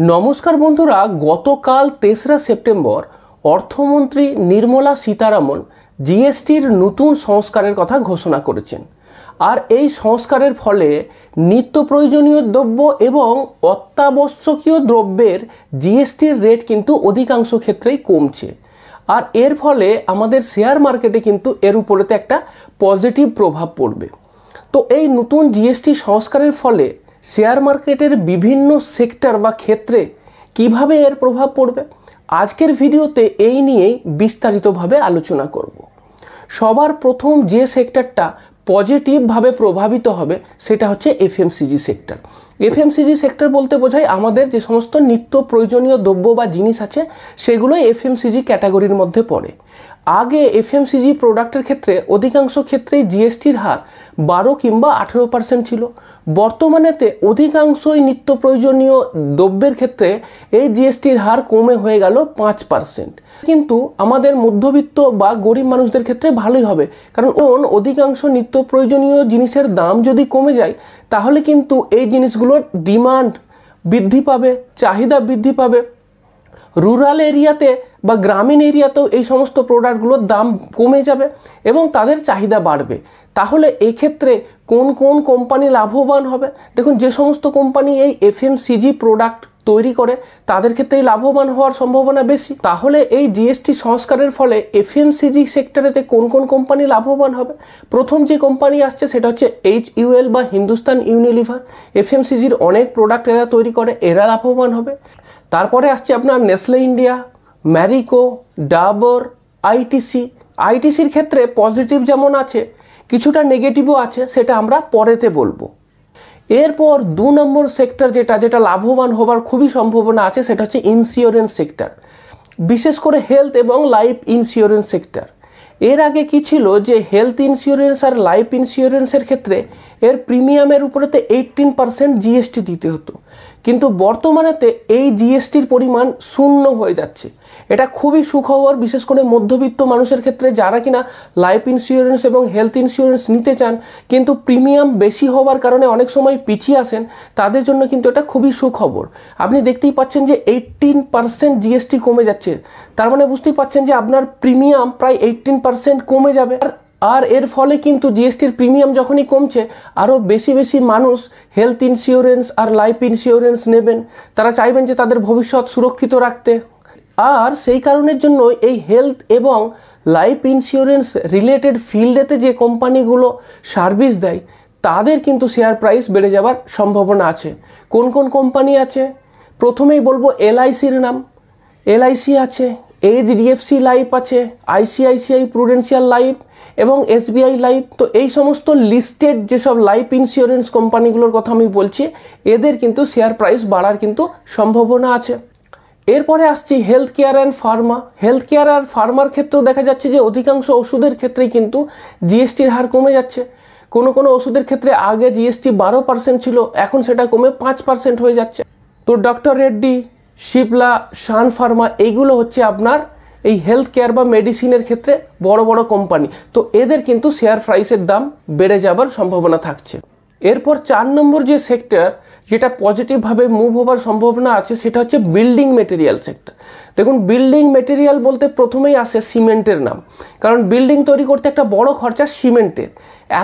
নমস্কার বন্ধুরা, গতকাল ৩রা সেপ্টেম্বর অর্থমন্ত্রী নির্মলা সীতারামন জিএসটির নতুন সংস্কারের কথা ঘোষণা করেছেন। আর এই সংস্কারের ফলে নিত্য প্রয়োজনীয় দ্রব্য এবং অত্যাবশ্যকীয় দ্রব্যের জিএসটির রেট কিন্তু অধিকাংশ ক্ষেত্রেই কমছে। আর এর ফলে আমাদের শেয়ার মার্কেটে কিন্তু এর উপরেতে একটা পজিটিভ প্রভাব পড়বে। তো এই নতুন জিএসটি সংস্কারের ফলে শেয়ার মার্কেটের বিভিন্ন সেক্টর বা ক্ষেত্রে কিভাবে এর প্রভাব পড়বে, আজকের ভিডিওতে এই নিয়েই বিস্তারিতভাবে আলোচনা করব। সবার প্রথম যে সেক্টরটা পজিটিভভাবে প্রভাবিত হবে সেটা হচ্ছে এফএমসিজি সেক্টর। এফএমসিজি সেক্টর বলতে বোঝায় আমাদের যে সমস্ত নিত্য প্রয়োজনীয় দ্রব্য বা জিনিস আছে সেগুলো এফএমসিজি ক্যাটাগরির মধ্যে পড়ে। আগে এফএমসিজি প্রোডাক্টের ক্ষেত্রে অধিকাংশ ক্ষেত্রেই জিএসটির হার 12 কিংবা 18% ছিল। বর্তমানেতে অধিকাংশই নিত্য প্রয়োজনীয় দ্রব্যের ক্ষেত্রে এই জিএসটির হার কমে হয়ে গেল 5%। কিন্তু আমাদের মধ্যবিত্ত বা গরিব মানুষদের ক্ষেত্রে ভালোই হবে, কারণ অধিকাংশ নিত্য প্রয়োজনীয় জিনিসের দাম যদি কমে যায় তাহলে কিন্তু এই জিনিসগুলোর ডিমান্ড বৃদ্ধি পাবে, চাহিদা বৃদ্ধি পাবে। রুরাল এরিয়াতে বা গ্রামীণ এরিয়াতেও এই সমস্ত প্রোডাক্টগুলোর দাম কমে যাবে এবং তাদের চাহিদা বাড়বে। তাহলে এক্ষেত্রে কোন কোন কোম্পানি লাভবান হবে? দেখুন, যে সমস্ত কোম্পানি এই এফএমসিজি প্রোডাক্ট তৈরি করে তাদের ক্ষেত্রেই লাভবান হওয়ার সম্ভাবনা বেশি। তাহলে এই জিএসটি সংস্কারের ফলে এফএমসিজি সেক্টরেতে কোন কোন কোম্পানি লাভবান হবে? প্রথম যে কোম্পানি আসছে সেটা হচ্ছে HUL বা হিন্দুস্তান ইউনিলিভার। এফএমসিজির অনেক প্রোডাক্ট এরা তৈরি করে, এরা লাভবান হবে। তারপরে আসছে আপনার নেসলে ইন্ডিয়া, ম্যারিকো, ডাবর, আইটিসির ক্ষেত্রে পজিটিভ যেমন আছে কিছুটা নেগেটিভও আছে, সেটা আমরা পরেতে বলবো। এরপর 2 নম্বর সেক্টর যেটা লাভবান হবার খুবই সম্ভাবনা আছে সেটা হচ্ছে ইন্স্যুরেন্স সেক্টর, বিশেষ করে হেলথ এবং লাইফ ইন্স্যুরেন্স সেক্টর। এর আগে কি ছিল যে হেলথ ইন্স্যুরেন্স আর লাইফ ইন্স্যুরেন্সের ক্ষেত্রে এর প্রিমিয়ামের উপরেতে 18% জিএসটি দিতে হতো, কিন্তু বর্তমানেতে এই জিএসটির পরিমাণ 0 হয়ে যাচ্ছে। এটা খুবই সুখবর, বিশেষ করে মধ্যবিত্ত মানুষের ক্ষেত্রে যারা কিনা লাইফ ইন্স্যুরেন্স এবং হেলথ ইন্স্যুরেন্স নিতে চান কিন্তু প্রিমিয়াম বেশি হওয়ার কারণে অনেক সময় পিছিয়ে আসেন, তাদের জন্য কিন্তু এটা খুবই সুখবর। আপনি দেখতেই পাচ্ছেন যে 18% জিএসটি কমে যাচ্ছে, তার মানে বুঝতেই পাচ্ছেন যে আপনার প্রিমিয়াম প্রায় 18% কমে যাবে। আর এর ফলে কিন্তু জিএসটির প্রিমিয়াম যখনই কমছে আরও বেশি বেশি মানুষ হেলথ ইন্স্যুরেন্স আর লাইফ ইন্স্যুরেন্স নেবেন। তারা চাইবেন যে তাদের ভবিষ্যৎ সুরক্ষিত রাখতে। আর সেই কারণের জন্য এই হেলথ এবং লাইফ ইন্স্যুরেন্স রিলেটেড ফিল্ডেতে যে কোম্পানিগুলো সার্ভিস দেয় তাদের কিন্তু শেয়ার প্রাইস বেড়ে যাওয়ার সম্ভাবনা আছে। কোন কোন কোম্পানি আছে? প্রথমেই বলবো LICর নাম। LIC আছে, HDFC লাইফ আছে, ICICI প্রুডেন্সিয়াল লাইফ এবং SBI লাইফ। তো এই সমস্ত লিস্টেড যেসব লাইফ ইন্স্যুরেন্স কোম্পানিগুলোর কথা আমি বলছি, এদের কিন্তু শেয়ার প্রাইস বাড়ার কিন্তু সম্ভাবনা আছে। এরপরে আসছি health care and pharma. Health care আর ফার্মার ক্ষেত্রেও দেখা যাচ্ছে যে অধিকাংশ ওষুধের ক্ষেত্রেই কিন্তু জিএসটির হার কমে যাচ্ছে। কোনো কোনো ওষুধের ক্ষেত্রে আগে জিএসটি 12% ছিল, এখন সেটা কমে 5% হয়ে যাচ্ছে। তো ডক্টর রেড্ডি, শিপলা, শান ফার্মা এইগুলো হচ্ছে আপনার এই হেলথ কেয়ার বা মেডিসিনের ক্ষেত্রে বড় বড় কোম্পানি। তো এদের কিন্তু শেয়ার প্রাইসের দাম বেড়ে যাবার সম্ভাবনা থাকছে। এরপর 4 নম্বর যে সেক্টর যেটা পজিটিভভাবে মুভ হবার সম্ভাবনা আছে সেটা হচ্ছে বিল্ডিং মেটেরিয়াল সেক্টর। দেখুন, বিল্ডিং মেটেরিয়াল বলতে প্রথমেই আসে সিমেন্টের নাম, কারণ বিল্ডিং তৈরি করতে একটা বড় খরচা সিমেন্টের।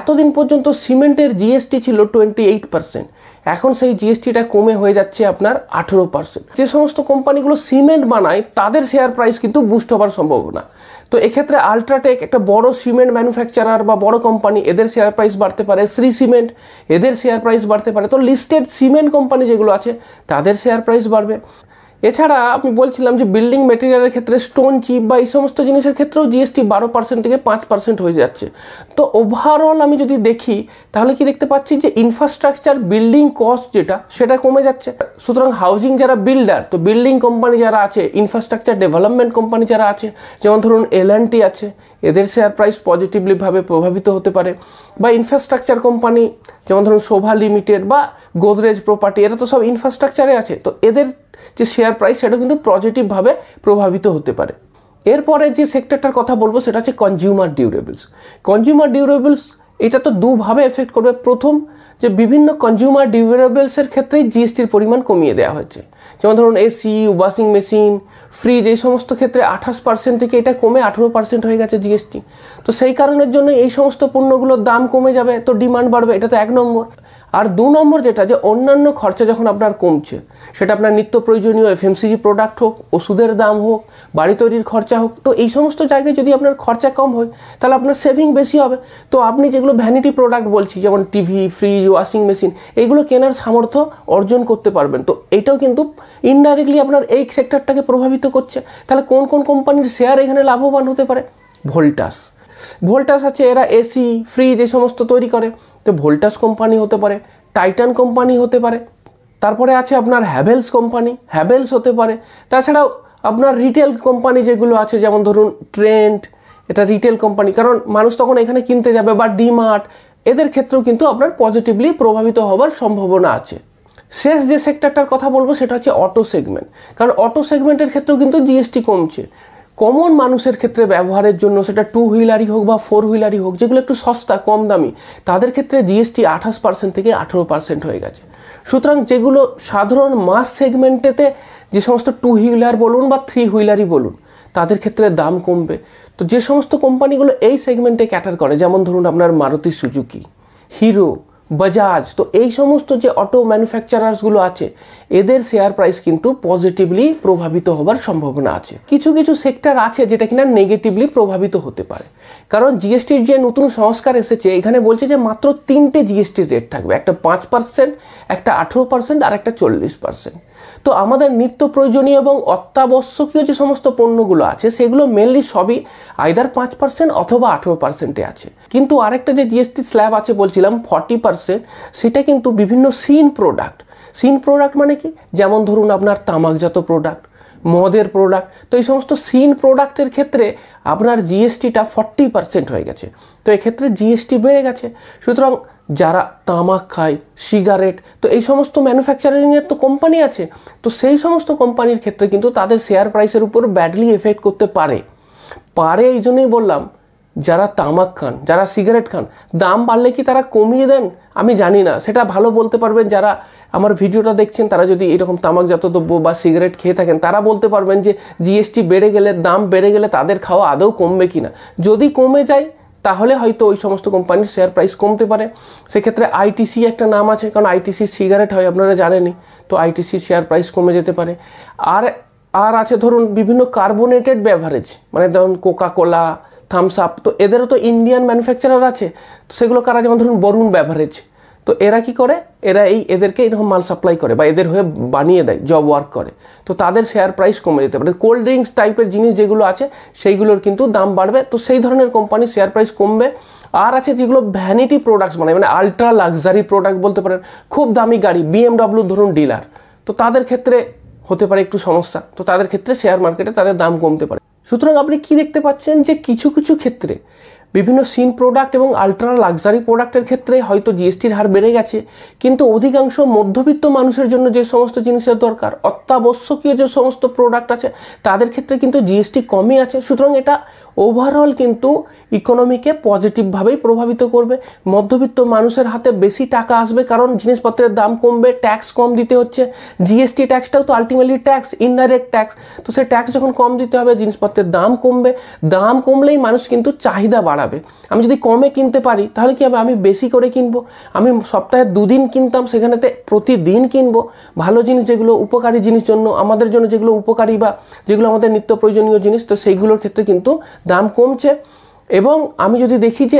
এতদিন পর্যন্ত সিমেন্টের জিএসটি ছিল 28%, এখন সেই জিএসটিটা কমে হয়ে যাচ্ছে আপনার 18%। যে সমস্ত কোম্পানিগুলো সিমেন্ট বানায় তাদের শেয়ার প্রাইস কিন্তু বুস্ট হবার সম্ভাবনা। তো এক্ষেত্রে আল্ট্রাটেক একটা বড় সিমেন্ট ম্যানুফ্যাকচারার বা বড় কোম্পানি, এদের শেয়ার প্রাইস বাড়তে পারে। শ্রী সিমেন্ট, এদের শেয়ার প্রাইস বাড়তে পারে। তো লিস্টেড সিমেন্ট কোম্পানি যেগুলো আছে তাদের শেয়ার প্রাইস বাড়বে। এছাড়া আমি বলছিলাম যে বিল্ডিং মেটেরিয়ালের ক্ষেত্রে স্টোন চিপ বা এই সমস্ত জিনিসের ক্ষেত্রেও জিএসটি 12% থেকে 5% হয়ে যাচ্ছে। তো ওভারঅল আমি যদি দেখি তাহলে কি দেখতে পাচ্ছি যে ইনফ্রাস্ট্রাকচার বিল্ডিং কস্ট সেটা কমে যাচ্ছে। সুতরাং হাউজিং যারা বিল্ডার, তো বিল্ডিং কোম্পানি যারা আছে, ইনফ্রাস্ট্রাকচার ডেভেলপমেন্ট কোম্পানি যারা আছে, যেমন ধরুন L&T আছে, এদের শেয়ার প্রাইস পজিটিভলিভাবে প্রভাবিত হতে পারে। বা ইনফ্রাস্ট্রাকচার কোম্পানি যেমন ধরুন শোভা লিমিটেড বা গোদরেজ প্রপার্টি, এরা তো সব ইনফ্রাস্ট্রাকচারে আছে, তো এদের যে শেয়ার প্রাইস সেটা কিন্তু পজিটিভভাবে প্রভাবিত হতে পারে। এরপরে যে সেক্টরটার কথা বলবো সেটা হচ্ছে কনজিউমার ডিউরেবলস। কনজিউমার ডিউরেবলস এটা তো দুভাবে এফেক্ট করবে। প্রথম, যে বিভিন্ন কনজিউমার ডিউরেবলসের ক্ষেত্রেই জিএসটির পরিমাণ কমিয়ে দেওয়া হয়েছে। যেমন ধরুন এসি, ওয়াশিং মেশিন, ফ্রিজ, এই সমস্ত ক্ষেত্রে 28% থেকে এটা কমে 18% হয়ে গেছে জিএসটি। তো সেই কারণের জন্য এই সমস্ত পণ্যগুলোর দাম কমে যাবে, তো ডিমান্ড বাড়বে, এটা তো 1 নম্বর। আর 2 নম্বর যেটা, যে অন্যান্য খরচা যখন আপনার কমছে, সেটা আপনার নিত্য প্রয়োজনীয় এফএমসিজি প্রোডাক্ট হোক, ওষুধের দাম হোক, বাড়ি তৈরির খরচা হোক, তো এই সমস্ত জায়গায় যদি আপনার খরচা কম হয় তাহলে আপনার সেভিং বেশি হবে। তো আপনি যেগুলো ভ্যানিটি প্রোডাক্ট বলছি, যেমন টিভি, ফ্রিজ, ওয়াশিং মেশিন, এইগুলো কেনার সামর্থ্য অর্জন করতে পারবেন। তো এটাও কিন্তু ইনডাইরেক্টলি আপনার এই সেক্টরটাকে প্রভাবিত করছে। তাহলে কোন কোন কোম্পানির শেয়ার এখানে লাভবান হতে পারে? ভোল্টাস আছে, এরা এসি, ফ্রিজ এই সমস্ত তৈরি করে, তো ভোল্টাস কোম্পানি হতে পারে, টাইটান কোম্পানি হতে পারে। তারপরে আছে আপনার হ্যাভেলস কোম্পানি, হ্যাভেলস হতে পারে। তাছাড়াও আপনার রিটেল কোম্পানি যেগুলো আছে, যেমন ধরুন ট্রেন্ড, এটা রিটেল কোম্পানি, কারণ মানুষ তখন এখানে কিনতে যাবে, বা ডিমার্ট, এদের ক্ষেত্রেও কিন্তু আপনার পজিটিভলি প্রভাবিত হওয়ার সম্ভাবনা আছে। শেষ যে সেক্টরটার কথা বলবো সেটা হচ্ছে অটো সেগমেন্ট, কারণ অটো সেগমেন্টের ক্ষেত্রেও কিন্তু জিএসটি কমছে। কমন মানুষের ক্ষেত্রে ব্যবহারের জন্য, সেটা 2 হুইলারই হোক বা 4 হুইলারই হোক, যেগুলো একটু সস্তা কম দামি, তাদের ক্ষেত্রে জিএসটি 28% থেকে 18% হয়ে গেছে। সুতরাং যেগুলো সাধারণ মাস সেগমেন্টেতে, যে সমস্ত 2 হুইলার বলুন বা 3 হুইলারই বলুন, তাদের ক্ষেত্রে দাম কমবে। তো যে সমস্ত কোম্পানিগুলো এই সেগমেন্টে ক্যাটার করে, যেমন ধরুন আপনার মারুতি সুজুকি, হিরো, বাজাজ, তো এই সমস্ত যে অটো ম্যানুফ্যাকচারার্সগুলো আছে, এদের শেয়ার প্রাইস কিন্তু পজিটিভলি প্রভাবিত হবার সম্ভাবনা আছে। কিছু কিছু সেক্টর আছে যেটা কিনা নেগেটিভলি প্রভাবিত হতে পারে, কারণ জিএসটির যে নতুন সংস্কার এসেছে, এখানে বলছে যে মাত্র 3টে জিএসটির রেট থাকবে, একটা 5%, একটা 18% আর একটা 40%। তো আমাদের নিত্য প্রয়োজনীয় এবং অত্যাবশ্যকীয় যে সমস্ত পণ্যগুলো আছে, সেগুলো মেনলি সবই আইদার 5% অথবা 18%-এ আছে। কিন্তু আরেকটা যে জিএসটি স্ল্যাব আছে বলছিলাম 40%, সেটা কিন্তু বিভিন্ন সিন প্রোডাক্ট মানে কি, যেমন ধরুন আপনার তামাকজাত প্রোডাক্ট, মদের প্রোডাক্ট, তো এই সমস্ত সিন প্রোডাক্টের ক্ষেত্রে আপনার জিএসটিটা 40% হয়ে গেছে। তো এক্ষেত্রে জিএসটি বেড়ে গেছে। সুতরাং যারা তামাক খায়, সিগারেট, তো এই সমস্ত ম্যানুফ্যাকচারিংয়ের তো কোম্পানি আছে, তো সেই সমস্ত কোম্পানির ক্ষেত্রে কিন্তু তাদের শেয়ার প্রাইসের উপর ব্যাডলি এফেক্ট করতে পারে। এই জন্যই বললাম, যারা তামাক খান, যারা সিগারেট খান, দাম বাড়লে কি তারা কমিয়ে দেন? আমি জানি না, সেটা ভালো বলতে পারবেন যারা আমার ভিডিওটা দেখছেন। তারা যদি এরকম তামাকজাত দ্রব্য বা সিগারেট খেয়ে থাকেন, তারা বলতে পারবেন যে জিএসটি বেড়ে গেলে, দাম বেড়ে গেলে তাদের খাওয়া আদৌ কমবে কিনা। যদি কমে যায় তাহলে হয়তো ওই সমস্ত কোম্পানির শেয়ার প্রাইস কমতে পারে। সেক্ষেত্রে আইটিসি একটা নাম আছে, কারণ আইটিসি সিগারেট হয়, আপনারা জানেনই, তো আইটিসি শেয়ার প্রাইস কমে যেতে পারে। আর আছে ধরুন বিভিন্ন কার্বোনেটেড বেভারেজ, মানে ধরুন কোকা কোলা, থামস আপ, তো এদেরও তো ইন্ডিয়ান ম্যানুফ্যাকচারার আছে। তো সেগুলো কারা, যেমন ধরুন বরুণ বেভারেজ, তো এরা কি করে, এরা এদেরকে এরকম মাল সাপ্লাই করে বা এদের হয়ে বানিয়ে দেয়, জব ওয়ার্ক করে, তো তাদের শেয়ার প্রাইস কমে যেতে পারে। কোল্ড ড্রিঙ্কস টাইপের জিনিস যেগুলো আছে, সেইগুলোর কিন্তু দাম বাড়বে, তো সেই ধরনের কোম্পানির শেয়ার প্রাইস কমবে। আর আছে যেগুলো ভ্যানিটি প্রোডাক্টস বানায়, মানে আলট্রা লাক্সারি প্রোডাক্ট বলতে পারেন, খুব দামি গাড়ি, BMW ধরুন ডিলার, তো তাদের ক্ষেত্রে হতে পারে একটু সমস্যা, তো তাদের ক্ষেত্রে শেয়ার মার্কেটে তাদের দাম কমতে পারে। সুতরাং আপনি কি দেখতে পাচ্ছেন যে কিছু কিছু ক্ষেত্রে বিভিন্ন সিন প্রোডাক্ট এবং আলট্রা লাক্সারি প্রোডাক্টের ক্ষেত্রে হয়তো জিএসটির হার বেড়ে গেছে, কিন্তু অধিকাংশ মধ্যবিত্ত মানুষের জন্য যে সমস্ত জিনিসের দরকার, অত্যাবশ্যকীয় যে সমস্ত প্রোডাক্ট আছে, তাদের ক্ষেত্রে কিন্তু জিএসটি কমই আছে। সুতরাং এটা ওভারঅল কিন্তু ইকোনমিকে পজিটিভভাবেই প্রভাবিত করবে। মধ্যবিত্ত মানুষের হাতে বেশি টাকা আসবে, কারণ জিনিসপত্রের দাম কমবে, ট্যাক্স কম দিতে হচ্ছে। জিএসটি ট্যাক্সটাও তো আলটিমেটলি ট্যাক্স, ইনডাইরেক্ট ট্যাক্স, তো সেই ট্যাক্স যখন কম দিতে হবে, জিনিসপত্রের দাম কমবে। দাম কমলেই মানুষ কিন্তু চাহিদা বাড়াবে। আমি যদি কমে কিনতে পারি তাহলে কি হবে, আমি বেশি করে কিনবো। আমি সপ্তাহে 2 দিন কিনতাম, সেখানেতে প্রতিদিন কিনবো। ভালো জিনিস, যেগুলো উপকারী জিনিস জন্য, আমাদের জন্য যেগুলো উপকারী বা যেগুলো আমাদের নিত্য প্রয়োজনীয় জিনিস, তো সেইগুলোর ক্ষেত্রে কিন্তু দাম কমছে। এবং আমি যদি দেখি যে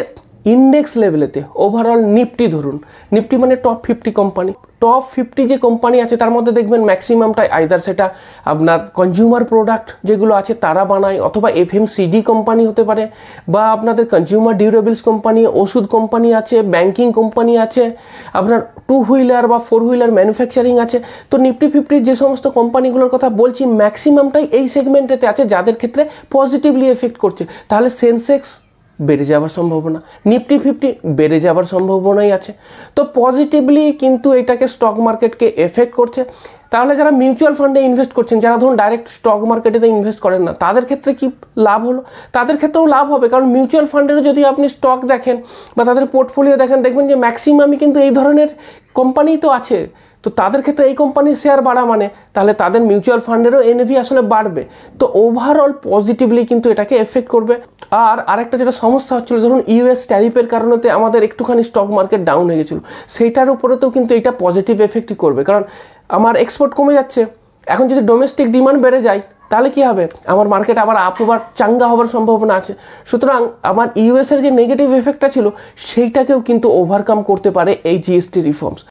ইন্ডেক্স লেভেলেতে ওভারঅল নিফটি, ধরুন নিফটি মানে টপ 50 কোম্পানি, টপ 50 যে কোম্পানি আছে তার মধ্যে দেখবেন ম্যাক্সিমামটাই আইদার সেটা আপনার কনজিউমার প্রোডাক্ট যেগুলো আছে তারা বানায়, অথবা এফএমসিজি কোম্পানি হতে পারে, বা আপনাদের কনজিউমার ডিউরেবলস কোম্পানি, ওষুধ কোম্পানি আছে, ব্যাংকিং কোম্পানি আছে, আপনার 2 হুইলার বা 4 হুইলার ম্যানুফ্যাকচারিং আছে। তো নিফটি 50 যে সমস্ত কোম্পানিগুলোর কথা বলছি, ম্যাক্সিমামটাই এই সেগমেন্টেতে আছে, যাদের ক্ষেত্রে পজিটিভলি এফেক্ট করছে। তাহলে সেন্সেক্স বেড়ে যাওয়ার সম্ভাবনা, নিফটি ফিফটি বেড়ে যাওয়ার সম্ভাবনাই আছে। তো পজিটিভলি কিন্তু এটাকে স্টক মার্কেটকে এফেক্ট করছে। তাহলে যারা মিউচুয়াল ফান্ডে ইনভেস্ট করছেন, যারা ধরুন ডাইরেক্ট স্টক মার্কেটেতে ইনভেস্ট করেন না, তাদের ক্ষেত্রে কি লাভ হলো? তাদের ক্ষেত্রেও লাভ হবে, কারণ মিউচুয়াল ফান্ডেরও যদি আপনি স্টক দেখেন বা তাদের পোর্টফোলিও দেখেন, দেখবেন যে ম্যাক্সিমামই কিন্তু এই ধরনের কোম্পানি তো আছে। তো তাদের ক্ষেত্রে এই কোম্পানির শেয়ার বাড়া মানে তাহলে তাদের মিউচুয়াল ফান্ডেরও এনএভি আসলে বাড়বে। তো ওভারঅল পজিটিভলি কিন্তু এটাকে এফেক্ট করবে। আর আরেকটা যেটা সমস্যা হচ্ছিল, ধরুন ইউএস ট্যারিফের কারণেতে আমাদের একটুখানি স্টক মার্কেট ডাউন হয়ে গেছিলো, সেইটার উপরেতেও কিন্তু এটা পজিটিভ এফেক্টই করবে, কারণ আমার এক্সপোর্ট কমে যাচ্ছে। এখন যদি ডোমেস্টিক ডিমান্ড বেড়ে যায় তাহলে কি হবে? আমার মার্কেট আবার আপ হবার চাঙ্গা হবার সম্ভাবনা আছে। সুতরাং আমার ইউএসের যে নেগেটিভ এফেক্টটা ছিল সেইটাকেও কিন্তু ওভারকাম করতে পারে এই জিএসটি রিফর্মস।